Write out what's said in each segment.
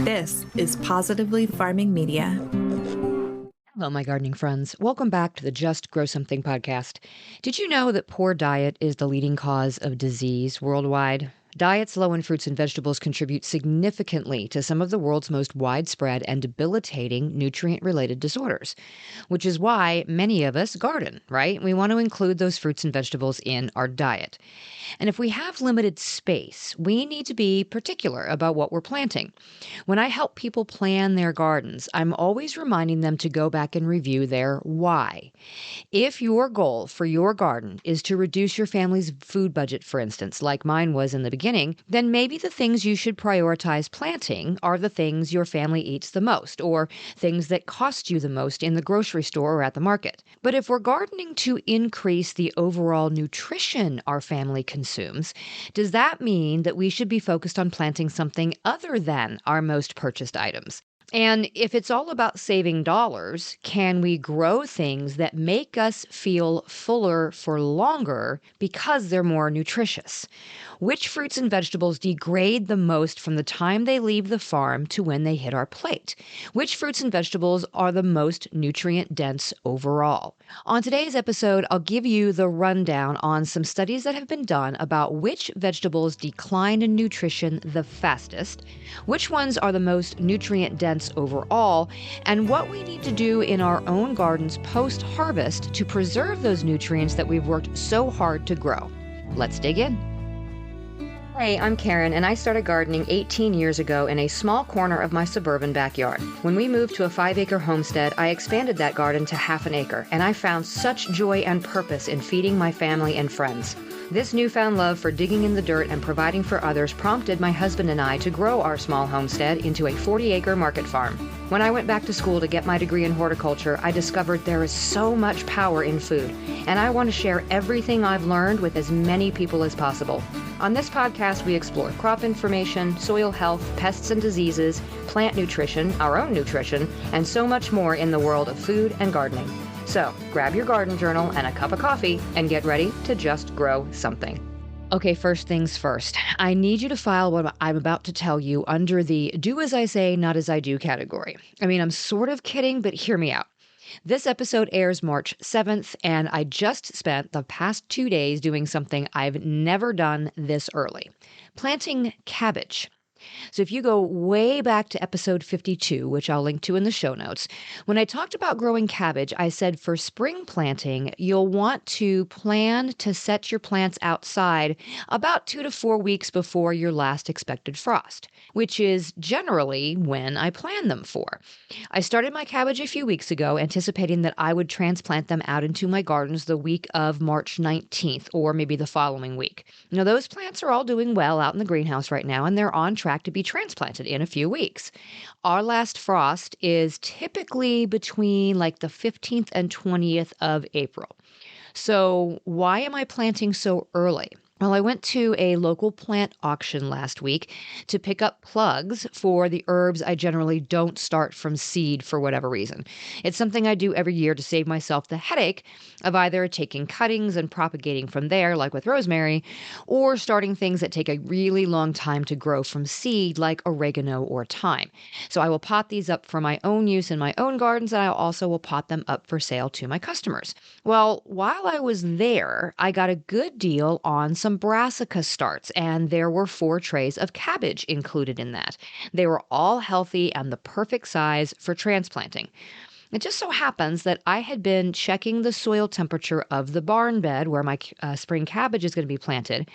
This is Positively Farming Media. Hello, my gardening friends. Welcome back to the Just Grow Something podcast. Did you know that poor diet is the leading cause of disease worldwide? Diets low in fruits and vegetables contribute significantly to some of the world's most widespread and debilitating nutrient-related disorders, which is why many of us garden, right? We want to include those fruits and vegetables in our diet. And if we have limited space, we need to be particular about what we're planting. When I help people plan their gardens, I'm always reminding them to go back and review their why. If your goal for your garden is to reduce your family's food budget, for instance, like mine was in the beginning, then maybe the things you should prioritize planting are the things your family eats the most, or things that cost you the most in the grocery store or at the market. But if we're gardening to increase the overall nutrition our family consumes, does that mean that we should be focused on planting something other than our most purchased items? And if it's all about saving dollars, can we grow things that make us feel fuller for longer because they're more nutritious? Which fruits and vegetables degrade the most from the time they leave the farm to when they hit our plate? Which fruits and vegetables are the most nutrient dense overall? On today's episode, I'll give you the rundown on some studies that have been done about which vegetables decline in nutrition the fastest, which ones are the most nutrient dense overall, and what we need to do in our own gardens post-harvest to preserve those nutrients that we've worked so hard to grow. Let's dig in. Hey, I'm Karen, and I started gardening 18 years ago in a small corner of my suburban backyard. When we moved to a 5-acre homestead, I expanded that garden to half an acre, and I found such joy and purpose in feeding my family and friends. This newfound love for digging in the dirt and providing for others prompted my husband and I to grow our small homestead into a 40-acre market farm. When I went back to school to get my degree in horticulture, I discovered there is so much power in food, and I want to share everything I've learned with as many people as possible. On this podcast, we explore crop information, soil health, pests and diseases, plant nutrition, our own nutrition, and so much more in the world of food and gardening. So grab your garden journal and a cup of coffee and get ready to just grow something. Okay, first things first. I need you to file what I'm about to tell you under the do as I say, not as I do category. I mean, I'm sort of kidding, but hear me out. This episode airs March 7th, and I just spent the past 2 days doing something I've never done this early: planting cabbage. So if you go way back to episode 52, which I'll link to in the show notes, when I talked about growing cabbage, I said for spring planting, you'll want to plan to set your plants outside about 2 to 4 weeks before your last expected frost, which is generally when I plan them for. I started my cabbage a few weeks ago, anticipating that I would transplant them out into my gardens the week of March 19th, or maybe the following week. Now, those plants are all doing well out in the greenhouse right now, and they're on track to be transplanted in a few weeks. Our last frost is typically between like the 15th and 20th of April. So why am I planting so early? Well, I went to a local plant auction last week to pick up plugs for the herbs I generally don't start from seed for whatever reason. It's something I do every year to save myself the headache of either taking cuttings and propagating from there, like with rosemary, or starting things that take a really long time to grow from seed, like oregano or thyme. So I will pot these up for my own use in my own gardens, and I also will pot them up for sale to my customers. Well, while I was there, I got a good deal on some brassica starts, and there were 4 trays of cabbage included in that. They were all healthy and the perfect size for transplanting. It just so happens that I had been checking the soil temperature of the barn bed where my spring cabbage is going to be planted,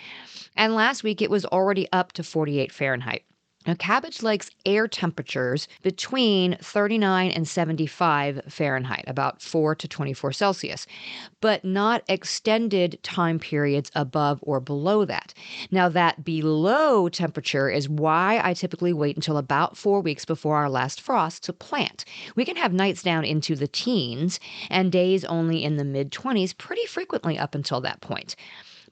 and last week it was already up to 48 Fahrenheit. Now, cabbage likes air temperatures between 39 and 75 Fahrenheit, about 4 to 24 Celsius, but not extended time periods above or below that. Now, that below temperature is why I typically wait until about 4 weeks before our last frost to plant. We can have nights down into the teens and days only in the mid-20s pretty frequently up until that point.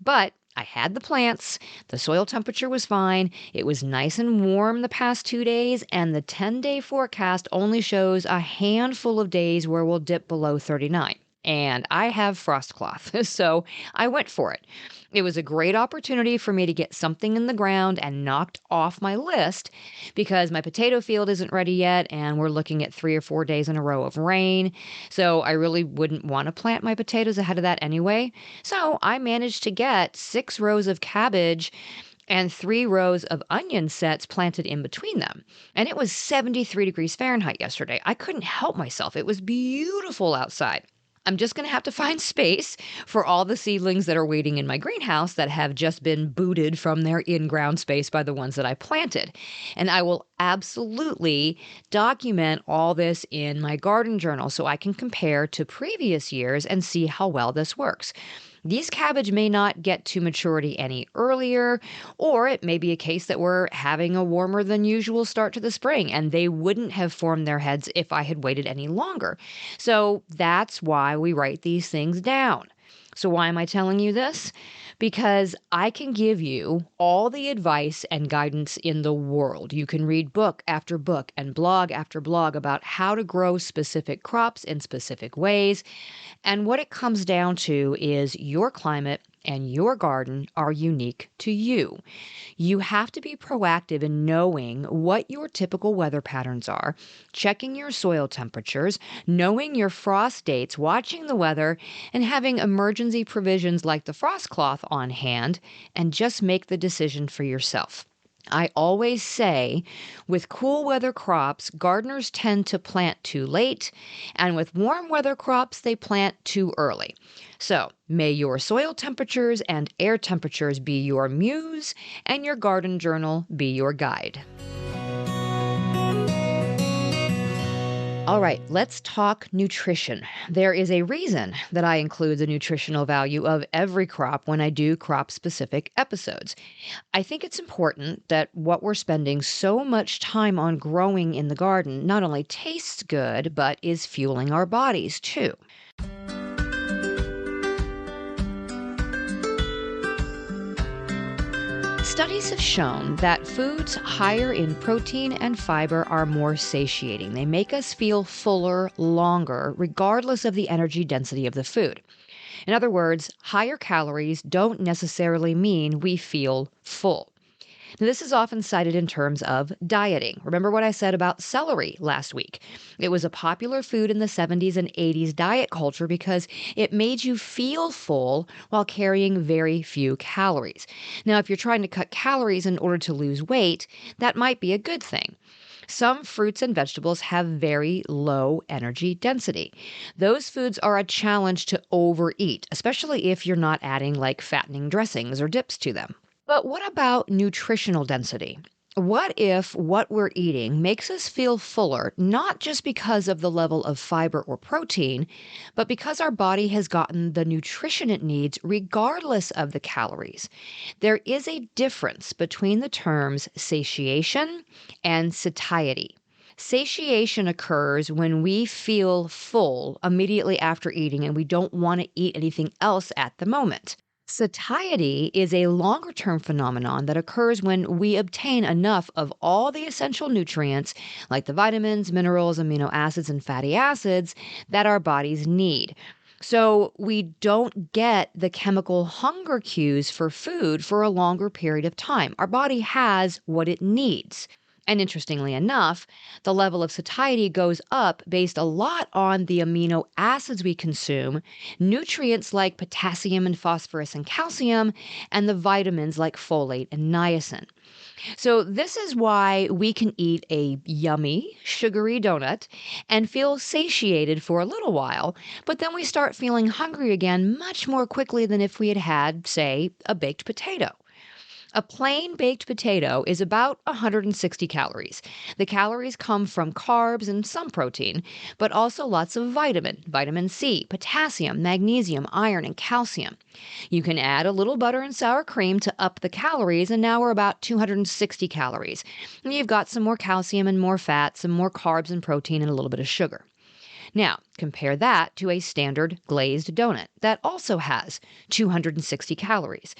But I had the plants, the soil temperature was fine, it was nice and warm the past 2 days, and the 10-day forecast only shows a handful of days where we'll dip below 39. and I have frost cloth, so I went for it. It was a great opportunity for me to get something in the ground and knocked off my list because my potato field isn't ready yet, and we're looking at 3 or 4 days in a row of rain. So I really wouldn't want to plant my potatoes ahead of that anyway. So I managed to get 6 rows of cabbage and 3 rows of onion sets planted in between them. And it was 73 degrees Fahrenheit yesterday. I couldn't help myself. It was beautiful outside. I'm just going to have to find space for all the seedlings that are waiting in my greenhouse that have just been booted from their in-ground space by the ones that I planted. And I will absolutely document all this in my garden journal so I can compare to previous years and see how well this works. These cabbage may not get to maturity any earlier, or it may be a case that we're having a warmer than usual start to the spring, and they wouldn't have formed their heads if I had waited any longer. So that's why we write these things down. So why am I telling you this? Because I can give you all the advice and guidance in the world. You can read book after book and blog after blog about how to grow specific crops in specific ways. And what it comes down to is your climate and your garden are unique to you. You have to be proactive in knowing what your typical weather patterns are, checking your soil temperatures, knowing your frost dates, watching the weather, and having emergency provisions like the frost cloth on hand, and just make the decision for yourself. I always say with cool weather crops, gardeners tend to plant too late, and with warm weather crops, they plant too early. So may your soil temperatures and air temperatures be your muse, and your garden journal be your guide. All right, let's talk nutrition. There is a reason that I include the nutritional value of every crop when I do crop-specific episodes. I think it's important that what we're spending so much time on growing in the garden not only tastes good, but is fueling our bodies too. Studies have shown that foods higher in protein and fiber are more satiating. They make us feel fuller longer, regardless of the energy density of the food. In other words, higher calories don't necessarily mean we feel full. Now, this is often cited in terms of dieting. Remember what I said about celery last week? It was a popular food in the 70s and 80s diet culture because it made you feel full while carrying very few calories. Now, if you're trying to cut calories in order to lose weight, that might be a good thing. Some fruits and vegetables have very low energy density. Those foods are a challenge to overeat, especially if you're not adding like fattening dressings or dips to them. But what about nutritional density? What if what we're eating makes us feel fuller, not just because of the level of fiber or protein, but because our body has gotten the nutrition it needs regardless of the calories? There is a difference between the terms satiation and satiety. Satiation occurs when we feel full immediately after eating and we don't want to eat anything else at the moment. Satiety is a longer-term phenomenon that occurs when we obtain enough of all the essential nutrients, like the vitamins, minerals, amino acids, and fatty acids, that our bodies need. So we don't get the chemical hunger cues for food for a longer period of time. Our body has what it needs. And interestingly enough, the level of satiety goes up based a lot on the amino acids we consume, nutrients like potassium and phosphorus and calcium, and the vitamins like folate and niacin. So this is why we can eat a yummy, sugary donut and feel satiated for a little while, but then we start feeling hungry again much more quickly than if we had had, say, a baked potato. A plain baked potato is about 160 calories. The calories come from carbs and some protein, but also lots of vitamin C, potassium, magnesium, iron, and calcium. You can add a little butter and sour cream to up the calories, and now we're about 260 calories. And you've got some more calcium and more fat, some more carbs and protein, and a little bit of sugar. Now, compare that to a standard glazed donut that also has 260 calories.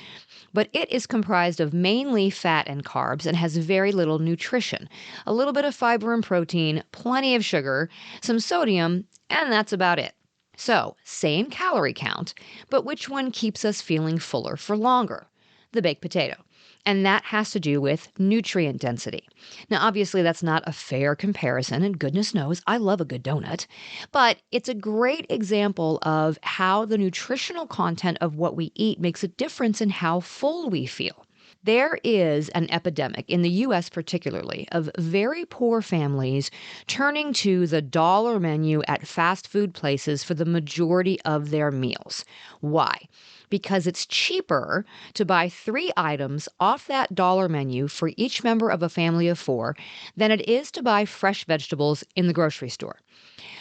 But it is comprised of mainly fat and carbs and has very little nutrition. A little bit of fiber and protein, plenty of sugar, some sodium, and that's about it. So, same calorie count, but which one keeps us feeling fuller for longer? The baked potato. And that has to do with nutrient density. Now, obviously, that's not a fair comparison, and goodness knows I love a good donut, but it's a great example of how the nutritional content of what we eat makes a difference in how full we feel. There is an epidemic in the US, particularly, of very poor families turning to the dollar menu at fast food places for the majority of their meals. Why? Because it's cheaper to buy 3 items off that dollar menu for each member of a family of 4 than it is to buy fresh vegetables in the grocery store.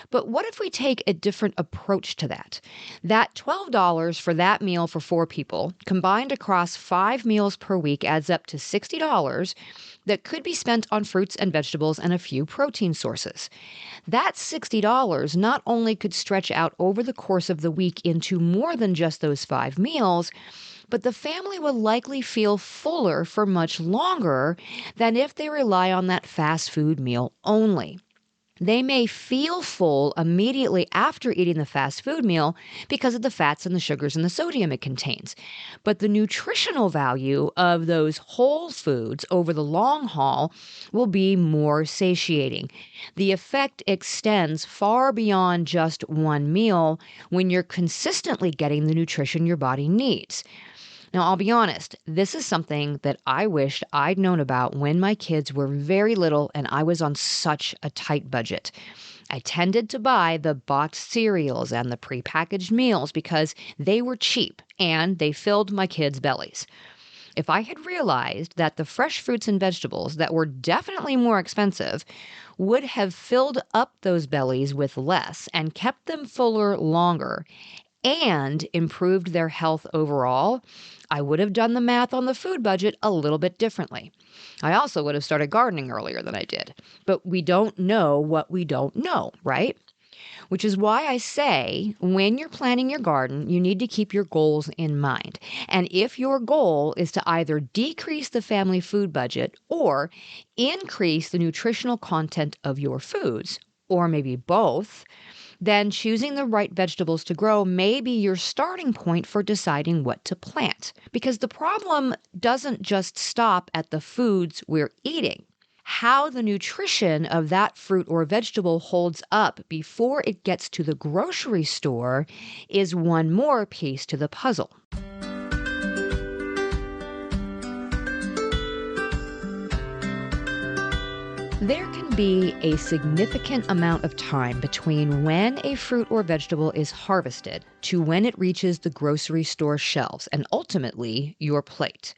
But what if we take a different approach to that? That $12 for that meal for 4 people, combined across 5 meals per week, adds up to $60 that could be spent on fruits and vegetables and a few protein sources. That $60 not only could stretch out over the course of the week into more than just those 5 meals, but the family will likely feel fuller for much longer than if they rely on that fast food meal only. They may feel full immediately after eating the fast food meal because of the fats and the sugars and the sodium it contains. But the nutritional value of those whole foods over the long haul will be more satiating. The effect extends far beyond just one meal when you're consistently getting the nutrition your body needs. Now, I'll be honest, this is something that I wished I'd known about when my kids were very little and I was on such a tight budget. I tended to buy the boxed cereals and the prepackaged meals because they were cheap and they filled my kids' bellies. If I had realized that the fresh fruits and vegetables that were definitely more expensive would have filled up those bellies with less and kept them fuller longer and improved their health overall, I would have done the math on the food budget a little bit differently. I also would have started gardening earlier than I did. But we don't know what we don't know, right? Which is why I say when you're planning your garden, you need to keep your goals in mind. And if your goal is to either decrease the family food budget or increase the nutritional content of your foods, or maybe both, then choosing the right vegetables to grow may be your starting point for deciding what to plant. Because the problem doesn't just stop at the foods we're eating. How the nutrition of that fruit or vegetable holds up before it gets to the grocery store is one more piece to the puzzle. There can be a significant amount of time between when a fruit or vegetable is harvested to when it reaches the grocery store shelves and ultimately your plate.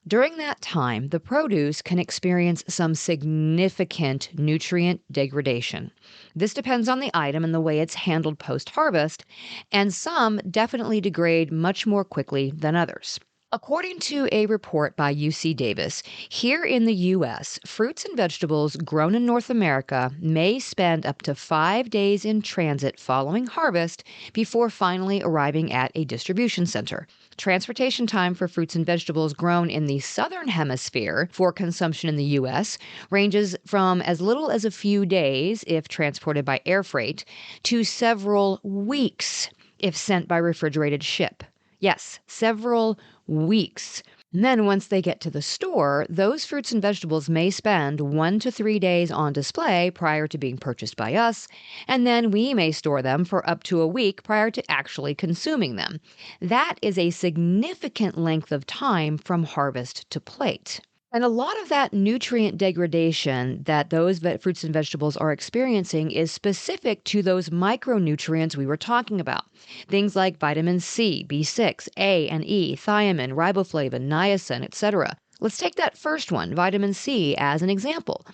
During that time, the produce can experience some significant nutrient degradation. This depends on the item and the way it's handled post-harvest, and some definitely degrade much more quickly than others. According to a report by UC Davis, here in the U.S., fruits and vegetables grown in North America may spend up to 5 days in transit following harvest before finally arriving at a distribution center. Transportation time for fruits and vegetables grown in the southern hemisphere for consumption in the U.S. ranges from as little as a few days if transported by air freight to several weeks if sent by refrigerated ship. Yes, several weeks. And then once they get to the store, those fruits and vegetables may spend 1 to 3 days on display prior to being purchased by us, and then we may store them for up to a week prior to actually consuming them. That is a significant length of time from harvest to plate. And a lot of that nutrient degradation that those fruits and vegetables are experiencing is specific to those micronutrients we were talking about. Things like vitamin C, B6, A and E, thiamine, riboflavin, niacin, etc. Let's take that first one, vitamin C, as an example.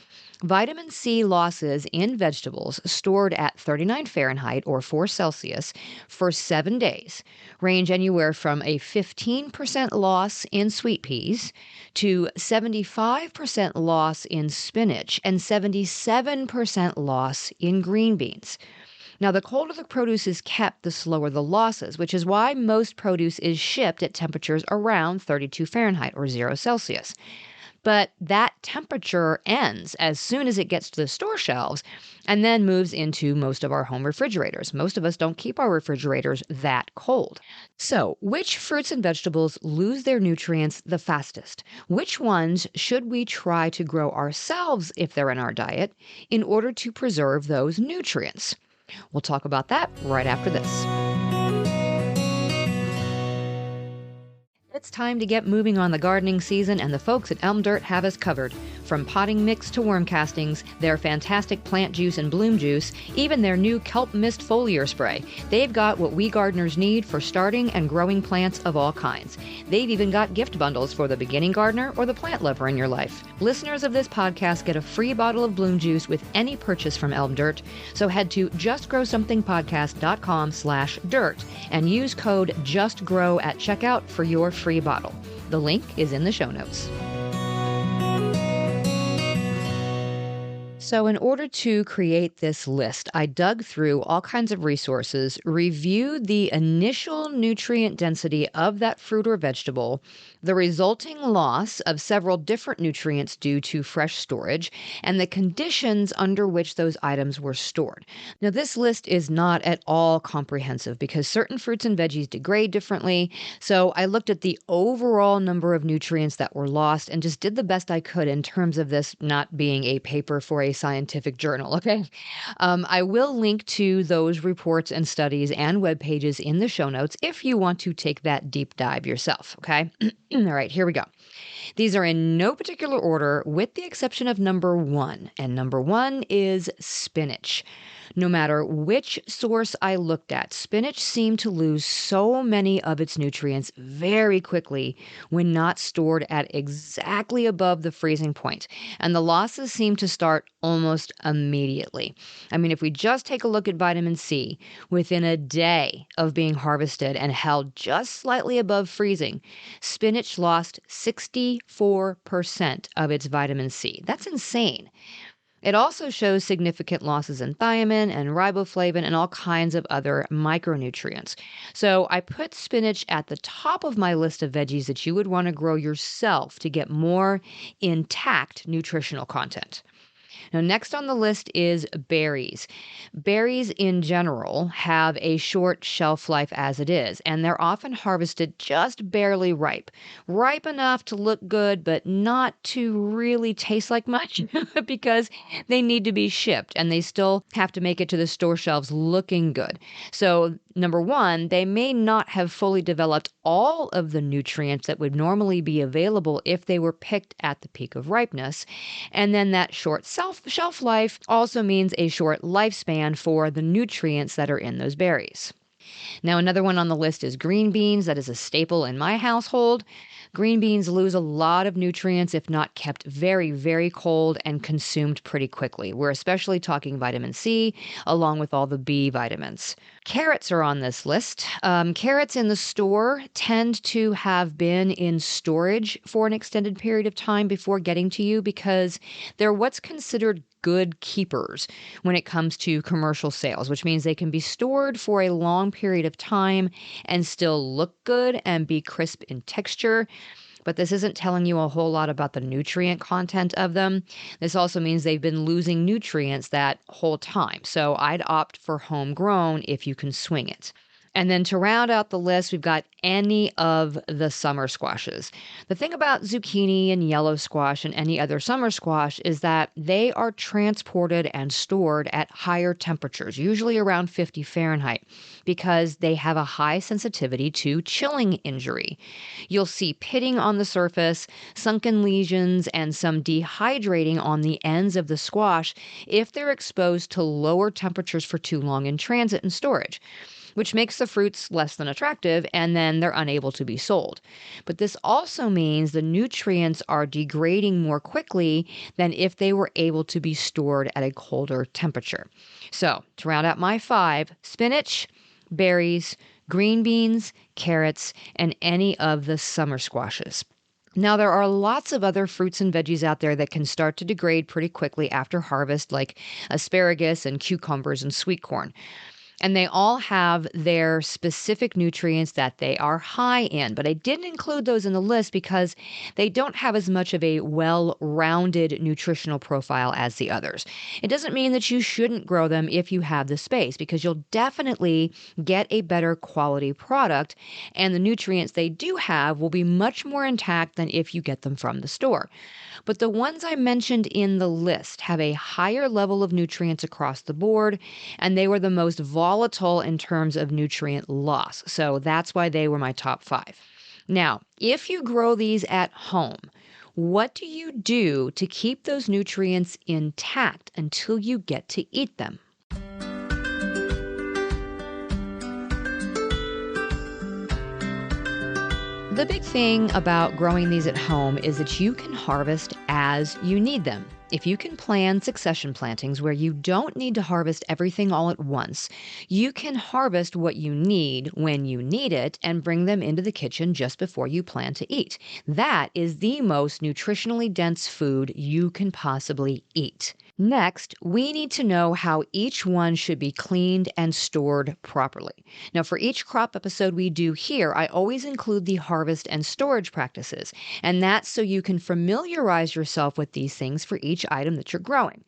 Vitamin C losses in vegetables stored at 39 Fahrenheit or 4 Celsius for 7 days range anywhere from a 15% loss in sweet peas to 75% loss in spinach and 77% loss in green beans. Now, the colder the produce is kept, the slower the losses, which is why most produce is shipped at temperatures around 32 Fahrenheit or 0 Celsius. But that temperature ends as soon as it gets to the store shelves and then moves into most of our home refrigerators. Most of us don't keep our refrigerators that cold. So, which fruits and vegetables lose their nutrients the fastest? Which ones should we try to grow ourselves if they're in our diet in order to preserve those nutrients? We'll talk about that right after this. It's time to get moving on the gardening season, and the folks at Elm Dirt have us covered. From potting mix to worm castings, their fantastic plant juice and bloom juice, even their new kelp mist foliar spray. They've got what we gardeners need for starting and growing plants of all kinds. They've even got gift bundles for the beginning gardener or the plant lover in your life. Listeners of this podcast get a free bottle of bloom juice with any purchase from Elm Dirt. So head to justgrowsomethingpodcast.com/dirt and use code JUSTGROW at checkout for your free bottle. The link is in the show notes. So in order to create this list, I dug through all kinds of resources, reviewed the initial nutrient density of that fruit or vegetable, the resulting loss of several different nutrients due to fresh storage, and the conditions under which those items were stored. Now, this list is not at all comprehensive because certain fruits and veggies degrade differently. So I looked at the overall number of nutrients that were lost and just did the best I could in terms of this not being a paper for a scientific journal, okay? I will link to those reports and studies and web pages in the show notes if you want to take that deep dive yourself, okay? All right, here we go. These are in no particular order with the exception of number 1, and number 1 is spinach. No matter which source I looked at, spinach seemed to lose so many of its nutrients very quickly when not stored at exactly above the freezing point, and the losses seem to start almost immediately. I mean, if we just take a look at vitamin C, within a day of being harvested and held just slightly above freezing, spinach lost 64% of its vitamin C. That's insane. It also shows significant losses in thiamine and riboflavin and all kinds of other micronutrients. So I put spinach at the top of my list of veggies that you would want to grow yourself to get more intact nutritional content. Now, next on the list is berries. Berries in general have a short shelf life as it is, and they're often harvested just barely ripe. Ripe enough to look good, but not to really taste like much because they need to be shipped and they still have to make it to the store shelves looking good. So, number 1, they may not have fully developed all of the nutrients that would normally be available if they were picked at the peak of ripeness. And then that short shelf life also means a short lifespan for the nutrients that are in those berries. Now, another one on the list is green beans. That is a staple in my household. Green beans lose a lot of nutrients if not kept very, very cold and consumed pretty quickly. We're especially talking vitamin C, along with all the B vitamins. Carrots are on this list. Carrots in the store tend to have been in storage for an extended period of time before getting to you because they're what's considered good keepers when it comes to commercial sales, which means they can be stored for a long period of time and still look good and be crisp in texture. But this isn't telling you a whole lot about the nutrient content of them. This also means they've been losing nutrients that whole time. So I'd opt for homegrown if you can swing it. And then to round out the list, we've got any of the summer squashes. The thing about zucchini and yellow squash and any other summer squash is that they are transported and stored at higher temperatures, usually around 50 Fahrenheit, because they have a high sensitivity to chilling injury. You'll see pitting on the surface, sunken lesions, and some dehydrating on the ends of the squash if they're exposed to lower temperatures for too long in transit and storage, which makes the fruits less than attractive, and then they're unable to be sold. But this also means the nutrients are degrading more quickly than if they were able to be stored at a colder temperature. So, to round out my 5, spinach, berries, green beans, carrots, and any of the summer squashes. Now, there are lots of other fruits and veggies out there that can start to degrade pretty quickly after harvest, like asparagus and cucumbers and sweet corn. And they all have their specific nutrients that they are high in. But I didn't include those in the list because they don't have as much of a well-rounded nutritional profile as the others. It doesn't mean that you shouldn't grow them if you have the space, because you'll definitely get a better quality product, and the nutrients they do have will be much more intact than if you get them from the store. But the ones I mentioned in the list have a higher level of nutrients across the board, and they were the most volatile in terms of nutrient loss. So that's why they were my top 5. Now, if you grow these at home, what do you do to keep those nutrients intact until you get to eat them? The big thing about growing these at home is that you can harvest as you need them. If you can plan succession plantings where you don't need to harvest everything all at once, you can harvest what you need when you need it and bring them into the kitchen just before you plan to eat. That is the most nutritionally dense food you can possibly eat. Next, we need to know how each one should be cleaned and stored properly. Now, for each crop episode we do here, I always include the harvest and storage practices, and that's so you can familiarize yourself with these things for each item that you're growing.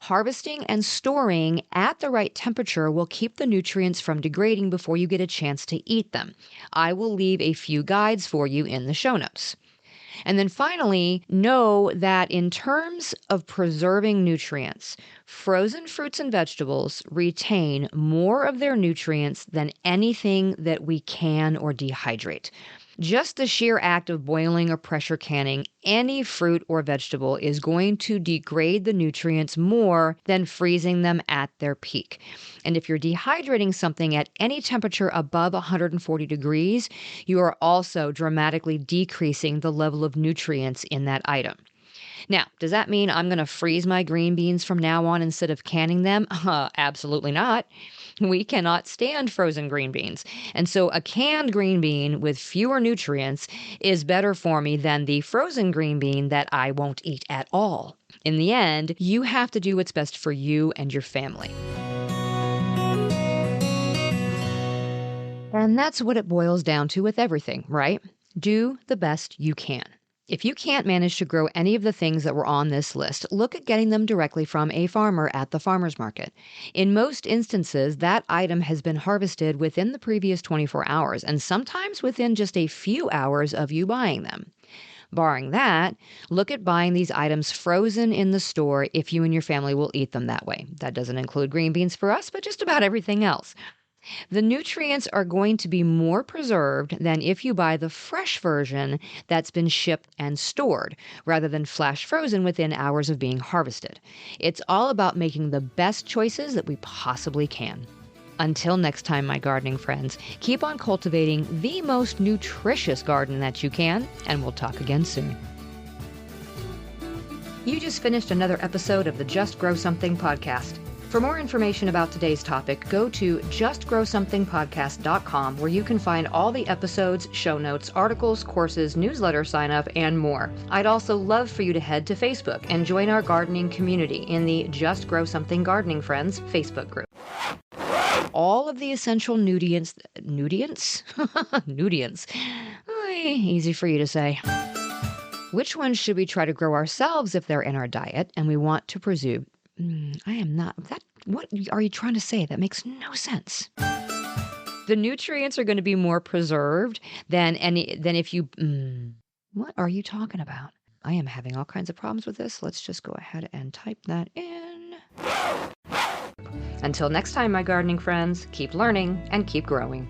Harvesting and storing at the right temperature will keep the nutrients from degrading before you get a chance to eat them. I will leave a few guides for you in the show notes. And then finally, know that in terms of preserving nutrients, frozen fruits and vegetables retain more of their nutrients than anything that we can or dehydrate. Just the sheer act of boiling or pressure canning any fruit or vegetable is going to degrade the nutrients more than freezing them at their peak. And if you're dehydrating something at any temperature above 140 degrees, you are also dramatically decreasing the level of nutrients in that item. Now, does that mean I'm going to freeze my green beans from now on instead of canning them? Absolutely not. We cannot stand frozen green beans. And so a canned green bean with fewer nutrients is better for me than the frozen green bean that I won't eat at all. In the end, you have to do what's best for you and your family. And that's what it boils down to with everything, right? Do the best you can. If you can't manage to grow any of the things that were on this list, look at getting them directly from a farmer at the farmer's market. In most instances, that item has been harvested within the previous 24 hours, and sometimes within just a few hours of you buying them. Barring that, look at buying these items frozen in the store if you and your family will eat them that way. That doesn't include green beans for us, but just about everything else. The nutrients are going to be more preserved than if you buy the fresh version that's been shipped and stored, rather than flash frozen within hours of being harvested. It's all about making the best choices that we possibly can. Until next time, my gardening friends, keep on cultivating the most nutritious garden that you can, and we'll talk again soon. You just finished another episode of the Just Grow Something podcast. For more information about today's topic, go to justgrowsomethingpodcast.com, where you can find all the episodes, show notes, articles, courses, newsletter sign up, and more. I'd also love for you to head to Facebook and join our gardening community in the Just Grow Something Gardening Friends Facebook group. All of the essential nutrients, easy for you to say. Which ones should we try to grow ourselves if they're in our diet and we want to preserve? What are you trying to say? That makes no sense. The nutrients are going to be more preserved than if you... what are you talking about? I am having all kinds of problems with this. Let's just go ahead and type that in. Until next time, my gardening friends, keep learning and keep growing.